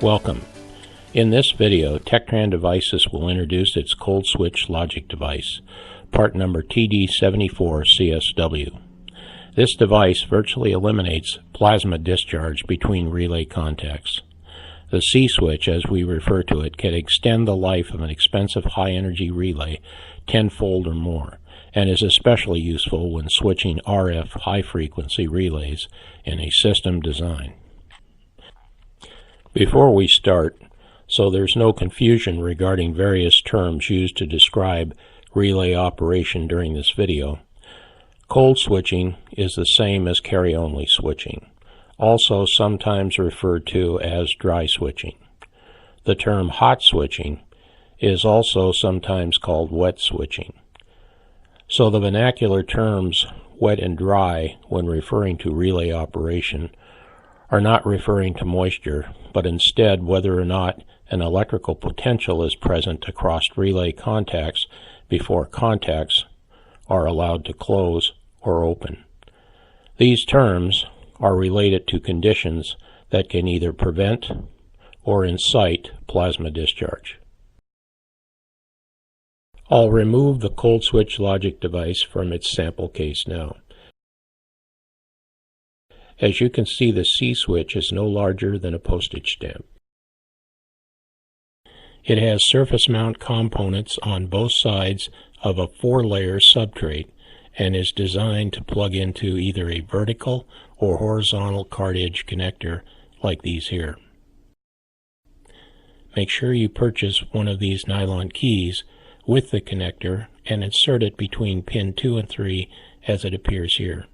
Welcome. In this video, Tectran Devices will introduce its cold switch logic device, part number TD74CSW. This device virtually eliminates plasma discharge between relay contacts. The C-switch, as we refer to it, can extend the life of an expensive high-energy relay tenfold or more, and is especially useful when switching RF high-frequency relays in a system design. Before we start, so there's no confusion regarding various terms used to describe relay operation during this video, cold switching is the same as carry-only switching, also sometimes referred to as dry switching. The term hot switching is also sometimes called wet switching. So the vernacular terms wet and dry when referring to relay operation are not referring to moisture, but instead whether or not an electrical potential is present across relay contacts before contacts are allowed to close or open. These terms are related to conditions that can either prevent or incite plasma discharge. I'll remove the cold switch logic device from its sample case now. As you can see, the C-switch is no larger than a postage stamp. It has surface mount components on both sides of a 4-layer substrate and is designed to plug into either a vertical or horizontal card edge connector like these here. Make sure you purchase one of these nylon keys with the connector and insert it between pin 2 and 3 as it appears here.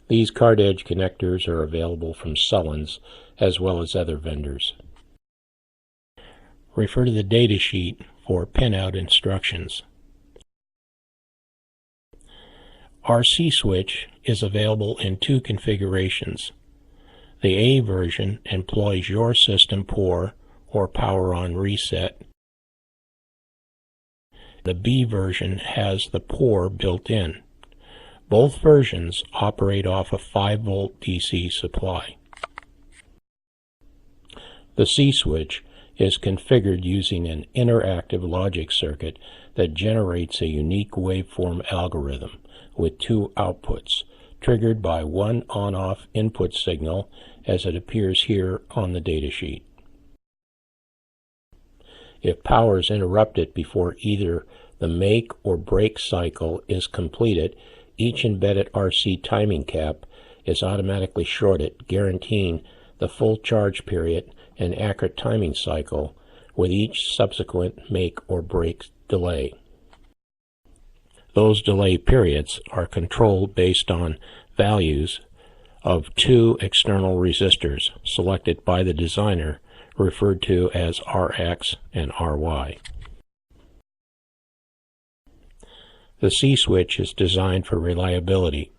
These card edge connectors are available from Sullins as well as other vendors. Refer to the data sheet for pinout instructions. Our C-switch is available in 2 configurations. The A version employs your system pour or power on reset. The B version has the pour built in. Both versions operate off a 5-volt DC supply. The C-switch is configured using an interactive logic circuit that generates a unique waveform algorithm with 2 outputs, triggered by one on-off input signal as it appears here on the datasheet. If power is interrupted before either the make or break cycle is completed, each embedded RC timing cap is automatically shorted, guaranteeing the full charge period and accurate timing cycle with each subsequent make or break delay. Those delay periods are controlled based on values of 2 external resistors selected by the designer, referred to as Rx and Ry. The C-switch is designed for reliability.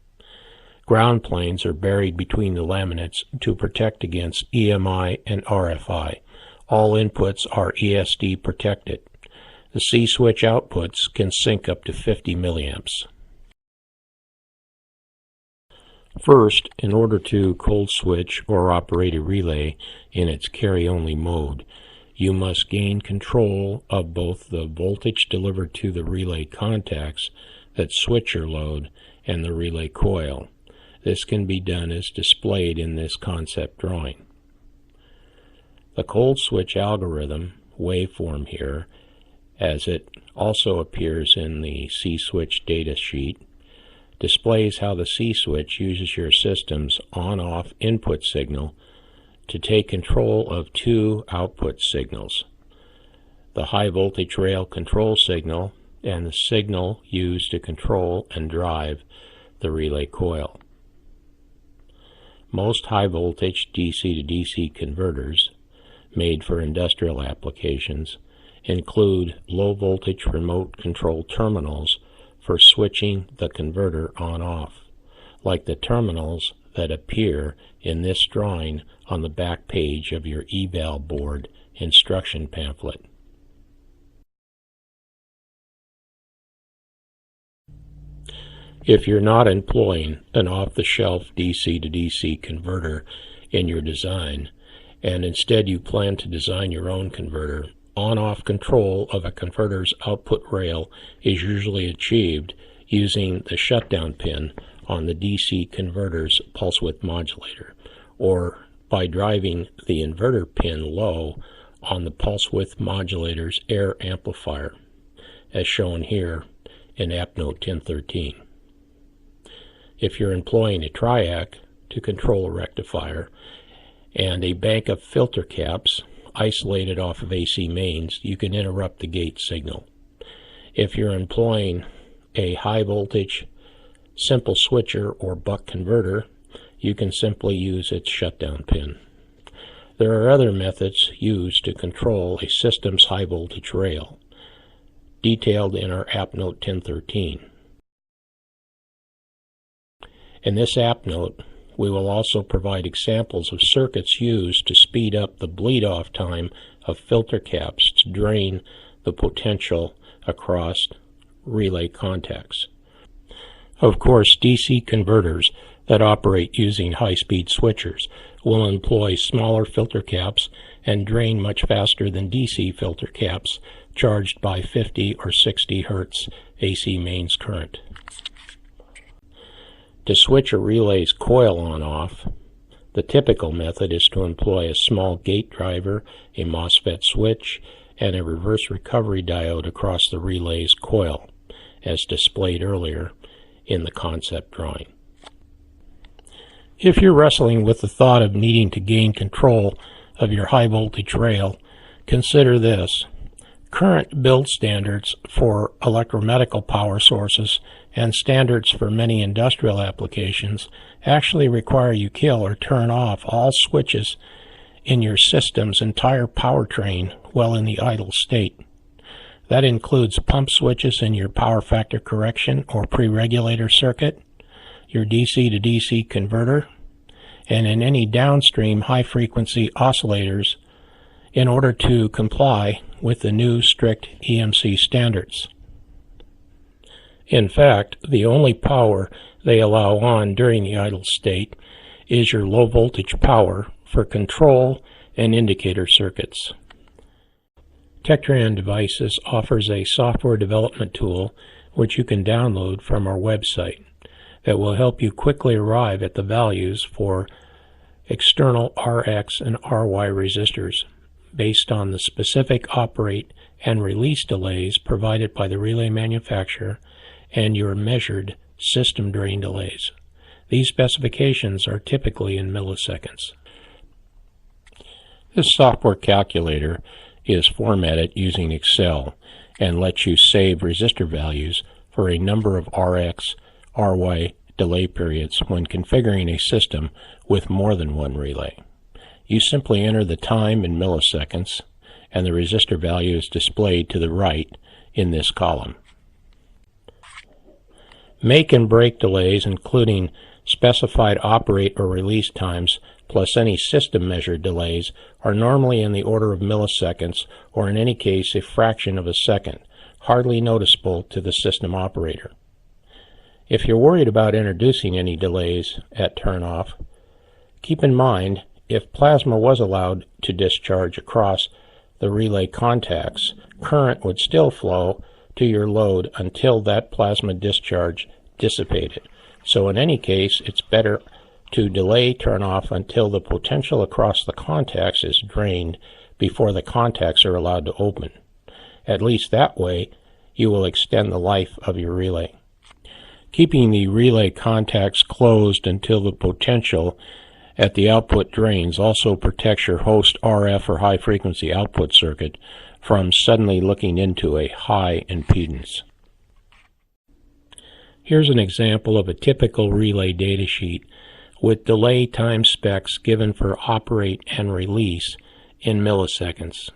Ground planes are buried between the laminates to protect against EMI and RFI. All inputs are ESD protected. The C-switch outputs can sync up to 50 milliamps. First, in order to cold switch or operate a relay in its carry-only mode, you must gain control of both the voltage delivered to the relay contacts that switch your load and the relay coil. This can be done as displayed in this concept drawing. The cold switch algorithm waveform here, as it also appears in the C-switch data sheet, displays how the C-switch uses your system's on-off input signal to take control of 2 output signals, the high voltage rail control signal and the signal used to control and drive the relay coil. Most high voltage DC to DC converters made for industrial applications include low voltage remote control terminals for switching the converter on-off, like the terminals that appear in this drawing on the back page of your eval board instruction pamphlet. If you're not employing an off-the-shelf DC to DC converter in your design, and instead you plan to design your own converter, on-off control of a converter's output rail is usually achieved using the shutdown pin on the DC converter's pulse width modulator, or by driving the inverter pin low on the pulse width modulator's air amplifier, as shown here in App Note 1013. If you're employing a triac to control a rectifier and a bank of filter caps isolated off of AC mains, you can interrupt the gate signal. If you're employing a high voltage simple switcher or buck converter, you can simply use its shutdown pin. There are other methods used to control a system's high voltage rail, detailed in our App Note 1013. In this App Note, we will also provide examples of circuits used to speed up the bleed-off time of filter caps to drain the potential across relay contacts. Of course, DC converters that operate using high-speed switchers will employ smaller filter caps and drain much faster than DC filter caps charged by 50 or 60 Hz AC mains current. To switch a relay's coil on-off, the typical method is to employ a small gate driver, a MOSFET switch, and a reverse recovery diode across the relay's coil, as displayed earlier in the concept drawing. If you're wrestling with the thought of needing to gain control of your high voltage rail, consider this. Current build standards for electromedical power sources and standards for many industrial applications actually require you kill or turn off all switches in your system's entire powertrain while in the idle state. That includes pump switches in your power factor correction or pre-regulator circuit, your DC to DC converter, and in any downstream high-frequency oscillators in order to comply with the new strict EMC standards. In fact, the only power they allow on during the idle state is your low voltage power for control and indicator circuits. Tectran Devices offers a software development tool which you can download from our website that will help you quickly arrive at the values for external RX and RY resistors based on the specific operate and release delays provided by the relay manufacturer and your measured system drain delays. These specifications are typically in milliseconds. This software calculator is formatted using Excel and lets you save resistor values for a number of RX, RY delay periods when configuring a system with more than one relay. You simply enter the time in milliseconds, and the resistor value is displayed to the right in this column. Make and break delays, including specified operate or release times, plus any system measured delays, are normally in the order of milliseconds, or in any case a fraction of a second, hardly noticeable to the system operator. If you're worried about introducing any delays at turnoff, keep in mind if plasma was allowed to discharge across the relay contacts, current would still flow to your load until that plasma discharge dissipated. So in any case, it's better to delay turnoff until the potential across the contacts is drained before the contacts are allowed to open. At least that way, you will extend the life of your relay. Keeping the relay contacts closed until the potential at the output drains also protects your host RF or high-frequency output circuit from suddenly looking into a high impedance. Here's an example of a typical relay datasheet with delay time specs given for operate and release in milliseconds.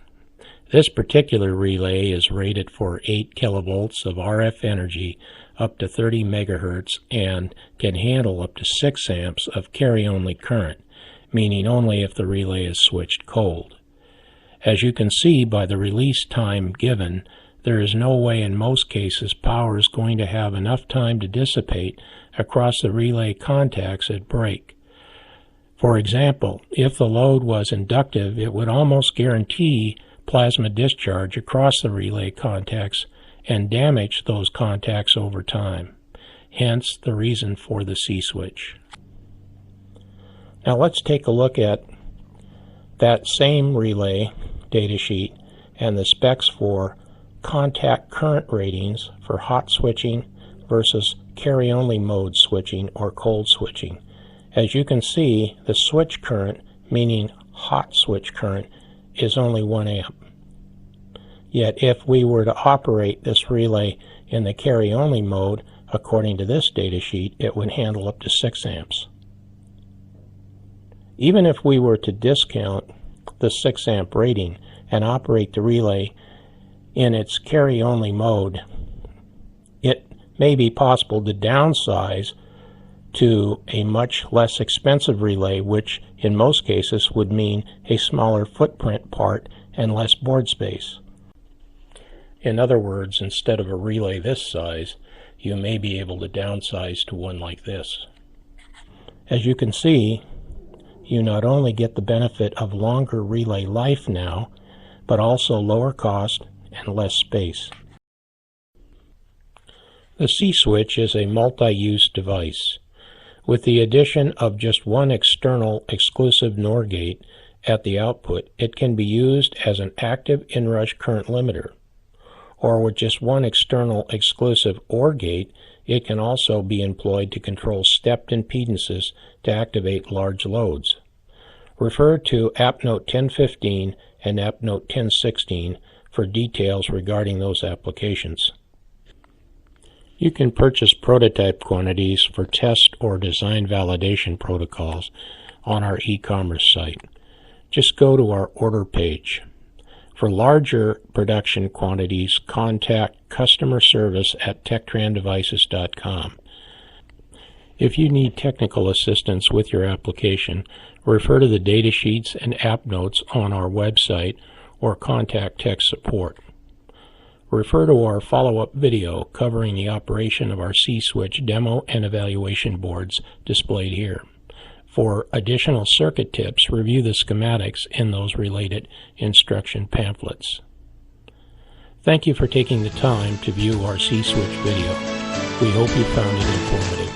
This particular relay is rated for 8 kilovolts of RF energy up to 30 megahertz and can handle up to 6 amps of carry-only current, meaning only if the relay is switched cold. As you can see by the release time given, there is no way in most cases power is going to have enough time to dissipate across the relay contacts at break. For example, if the load was inductive, it would almost guarantee plasma discharge across the relay contacts and damage those contacts over time. Hence the reason for the C-switch. Now let's take a look at that same relay datasheet and the specs for contact current ratings for hot switching versus carry-only mode switching or cold switching. As you can see, the switch current, meaning hot switch current, is only 1 amp. Yet if we were to operate this relay in the carry-only mode, according to this datasheet, it would handle up to 6 amps. Even if we were to discount the 6 amp rating and operate the relay in its carry-only mode, it may be possible to downsize to a much less expensive relay, which in most cases would mean a smaller footprint part and less board space. In other words, instead of a relay this size, you may be able to downsize to one like this. As you can see, you not only get the benefit of longer relay life now, but also lower cost and less space. The C-switch is a multi-use device. With the addition of just one external exclusive NOR gate at the output, it can be used as an active inrush current limiter. Or with just one external exclusive OR gate, it can also be employed to control stepped impedances to activate large loads. Refer to App Note 1015 and App Note 1016 for details regarding those applications. You can purchase prototype quantities for test or design validation protocols on our e-commerce site. Just go to our order page. For larger production quantities, contact customer service at techtrandevices.com. If you need technical assistance with your application, refer to the datasheets and app notes on our website or contact tech support. Refer to our follow-up video covering the operation of our C-switch demo and evaluation boards displayed here. For additional circuit tips, review the schematics in those related instruction pamphlets. Thank you for taking the time to view our C-switch video. We hope you found it informative.